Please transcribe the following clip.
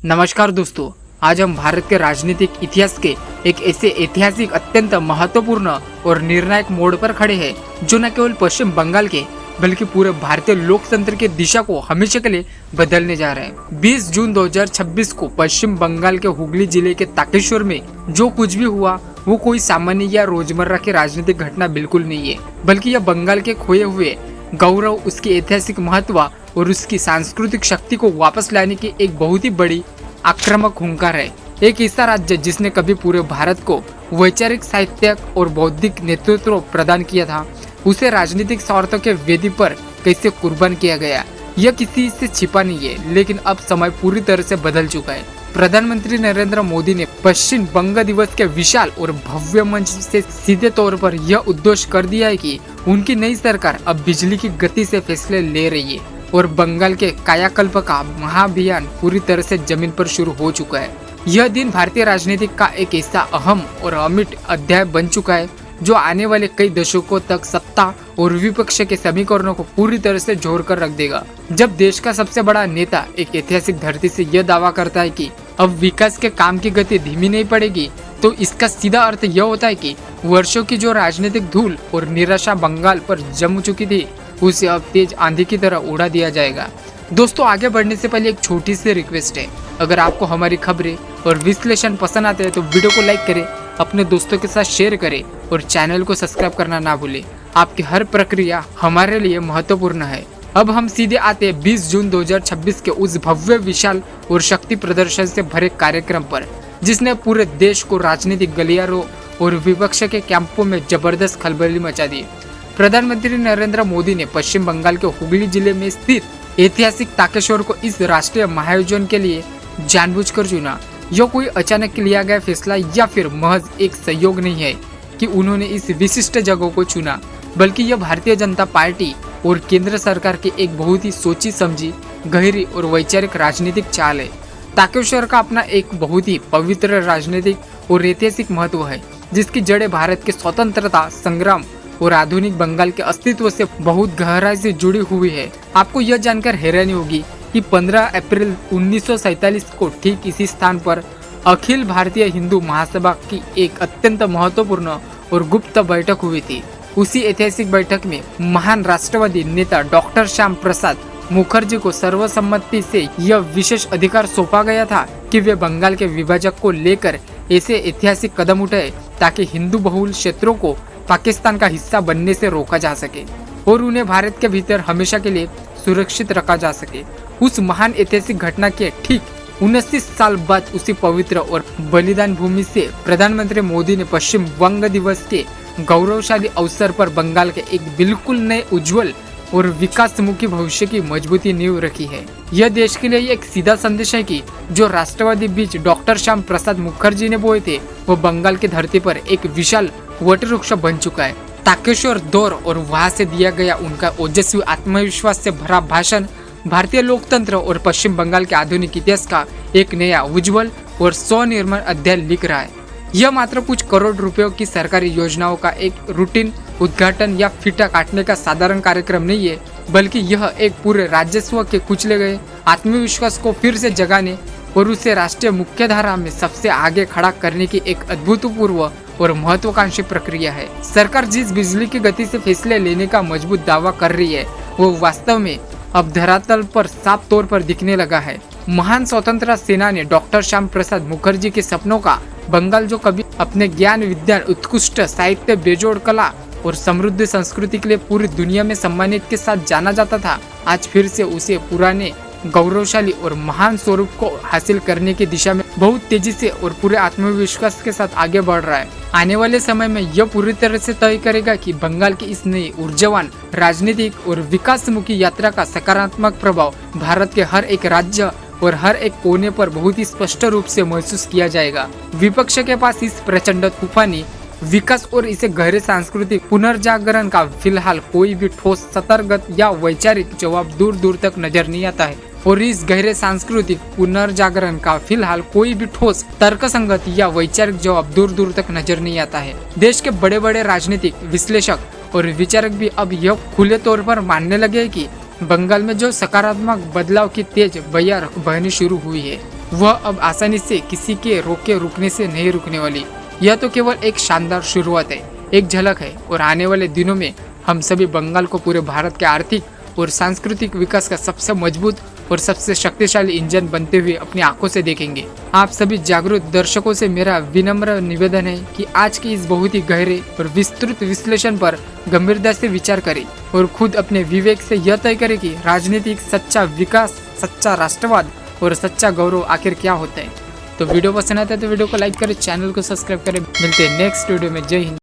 नमस्कार दोस्तों, आज हम भारत के राजनीतिक इतिहास के एक ऐसे ऐतिहासिक अत्यंत महत्वपूर्ण और निर्णायक मोड़ पर खड़े हैं जो न केवल पश्चिम बंगाल के बल्कि पूरे भारतीय लोकतंत्र की दिशा को हमेशा के लिए बदलने जा रहे हैं। 20 जून 2026 को पश्चिम बंगाल के हुगली जिले के ताकेश्वर में जो कुछ भी हुआ वो कोई सामान्य या रोजमर्रा की राजनीतिक घटना बिल्कुल नहीं है, बल्कि यह बंगाल के खोए हुए गौरव, उसकी ऐतिहासिक महत्व और उसकी सांस्कृतिक शक्ति को वापस लाने की एक बहुत ही बड़ी आक्रामक हुंकार है। एक ऐसा राज्य जिसने कभी पूरे भारत को वैचारिक, साहित्यिक और बौद्धिक नेतृत्व प्रदान किया था, उसे राजनीतिक स्वार्थों के वेदी पर कैसे कुर्बान किया गया, यह किसी से छिपा नहीं है। लेकिन अब समय पूरी तरह से बदल चुका है। प्रधानमंत्री नरेंद्र मोदी ने पश्चिम बंग दिवस के विशाल और भव्य मंच से सीधे तौर पर यह उद्घोष कर दिया है कि उनकी नई सरकार अब बिजली की गति से फैसले ले रही है और बंगाल के कायाकल्प का महाअभियान पूरी तरह से जमीन पर शुरू हो चुका है। यह दिन भारतीय राजनीति का एक ऐसा अहम और अमिट अध्याय बन चुका है जो आने वाले कई दशकों तक सत्ता और विपक्ष के समीकरणों को पूरी तरह से जोड़ कर रख देगा। जब देश का सबसे बड़ा नेता एक ऐतिहासिक धरती से यह दावा करता है कि अब विकास के काम की गति धीमी नहीं पड़ेगी, तो इसका सीधा अर्थ यह होता है कि वर्षों की जो राजनीतिक धूल और निराशा बंगाल पर जम चुकी थी, उसे अब तेज आंधी की तरह उड़ा दिया जाएगा। दोस्तों, आगे बढ़ने से पहले एक छोटी सी रिक्वेस्ट है। अगर आपको हमारी खबरें और विश्लेषण पसंद आते हैं तो वीडियो को लाइक करें, अपने दोस्तों के साथ शेयर करें और चैनल को सब्सक्राइब करना ना भूलें। आपकी हर प्रक्रिया हमारे लिए महत्वपूर्ण है। अब हम सीधे आते हैं 20 जून 2026 के उस भव्य, विशाल और शक्ति प्रदर्शन से भरे कार्यक्रम पर, जिसने पूरे देश को राजनीतिक गलियारों और विपक्ष के कैंपों में जबरदस्त खलबली मचा दी। प्रधानमंत्री नरेंद्र मोदी ने पश्चिम बंगाल के हुगली जिले में स्थित ऐतिहासिक ताकेश्वर को इस राष्ट्रीय महाआयोजन के लिए जानबूझकर चुना। यह कोई अचानक लिया गया फैसला या फिर महज एक संयोग नहीं है कि उन्होंने इस विशिष्ट जगह को चुना, बल्कि यह भारतीय जनता पार्टी और केंद्र सरकार की एक बहुत ही सोची समझी, गहरी और वैचारिक राजनीतिक चाल है। ताकेश्वर का अपना एक बहुत ही पवित्र राजनीतिक और ऐतिहासिक महत्व है, जिसकी जड़ें भारत के स्वतंत्रता संग्राम और आधुनिक बंगाल के अस्तित्व से बहुत गहराई से जुड़ी हुई है। आपको यह जानकर हैरानी होगी कि 15 अप्रैल 1947 को ठीक इसी स्थान पर अखिल भारतीय हिंदू महासभा की एक अत्यंत महत्वपूर्ण और गुप्त बैठक हुई थी। उसी ऐतिहासिक बैठक में महान राष्ट्रवादी नेता डॉक्टर श्याम प्रसाद मुखर्जी को सर्वसम्मति से यह विशेष अधिकार सौंपा गया था कि वे बंगाल के विभाजक को लेकर ऐसे ऐतिहासिक कदम उठाए ताकि हिंदू बहुल क्षेत्रों को पाकिस्तान का हिस्सा बनने से रोका जा सके और उन्हें भारत के भीतर हमेशा के लिए सुरक्षित रखा जा सके। उस महान ऐतिहासिक घटना के ठीक 29 साल बाद उसी पवित्र और बलिदान भूमि से प्रधानमंत्री मोदी ने पश्चिम बंग दिवस के गौरवशाली अवसर पर बंगाल के एक बिल्कुल नए, उज्जवल और विकासमुखी भविष्य की मजबूती नींव रखी है। यह देश के लिए एक सीधा संदेश है कि जो राष्ट्रवादी बीज डॉक्टर श्याम प्रसाद मुखर्जी ने बोए थे, वो बंगाल की धरती पर एक विशाल वटवृक्ष बन चुका है। ताकेश्वर दौर और वहां से दिया गया उनका ओजस्वी, आत्मविश्वास से भरा भाषण भारतीय लोकतंत्र और पश्चिम बंगाल के आधुनिक इतिहास का एक नया, उज्जवल और स्वनिर्भर अध्याय लिख रहा है। यह मात्र कुछ करोड़ रुपयों की सरकारी योजनाओं का एक रूटीन उद्घाटन या फीता काटने का साधारण कार्यक्रम नहीं है, बल्कि यह एक पूरे राजस्व के कुचले गए आत्मविश्वास को फिर से जगाने और उसे राष्ट्रीय मुख्यधारा में सबसे आगे खड़ा करने की एक अभूतपूर्व और महत्वाकांक्षी प्रक्रिया है। सरकार जिस बिजली की गति से फैसले लेने का मजबूत दावा कर रही है, वो वास्तव में अब धरातल पर साफ तौर पर दिखने लगा है। महान स्वतंत्रता सेनानी डॉक्टर श्याम प्रसाद मुखर्जी के सपनों का बंगाल, जो कभी अपने ज्ञान, विज्ञान, उत्कृष्ट साहित्य, बेजोड़ कला और समृद्ध संस्कृति के लिए पूरी दुनिया में सम्मानित के साथ जाना जाता था, आज फिर से उसे पुराने, गौरवशाली और महान स्वरूप को हासिल करने की दिशा में बहुत तेजी से और पूरे आत्मविश्वास के साथ आगे बढ़ रहा है। आने वाले समय में यह पूरी तरह से तय करेगा कि बंगाल की इस नई, ऊर्जावान राजनीतिक और विकासमुखी यात्रा का सकारात्मक प्रभाव भारत के हर एक राज्य और हर एक कोने पर बहुत ही स्पष्ट रूप से महसूस किया जाएगा। विपक्ष के पास इस प्रचंड तूफानी विकास और इसे गहरे सांस्कृतिक पुनर्जागरण का फिलहाल कोई भी ठोस, सतर्क या वैचारिक जवाब दूर दूर तक नजर नहीं आता है। और इस गहरे सांस्कृतिक पुनर्जागरण का फिलहाल कोई भी ठोस, तर्कसंगत या वैचारिक जवाब दूर दूर तक नजर नहीं आता है। देश के बड़े बड़े राजनीतिक विश्लेषक और विचारक भी अब यह खुले तौर पर मानने लगे कि बंगाल में जो सकारात्मक बदलाव की तेज बयार बहनी शुरू हुई है, वह अब आसानी से किसी के रोके रुकने से नहीं रुकने वाली। यह तो केवल एक शानदार शुरुआत है, एक झलक है, और आने वाले दिनों में हम सभी बंगाल को पूरे भारत के आर्थिक और सांस्कृतिक विकास का सबसे मजबूत और सबसे शक्तिशाली इंजन बनते हुए अपनी आंखों से देखेंगे। आप सभी जागरूक दर्शकों से मेरा विनम्र निवेदन है कि आज के इस बहुत ही गहरे और विस्तृत विश्लेषण पर गंभीरता से विचार करें और खुद अपने विवेक से यह तय करें कि राजनीतिक सच्चा विकास, सच्चा राष्ट्रवाद और सच्चा गौरव आखिर क्या होता है। तो वीडियो पसंद आता है तो वीडियो को लाइक करें, चैनल को सब्सक्राइब करें। मिलते हैं नेक्स्ट वीडियो में। जय हिंद।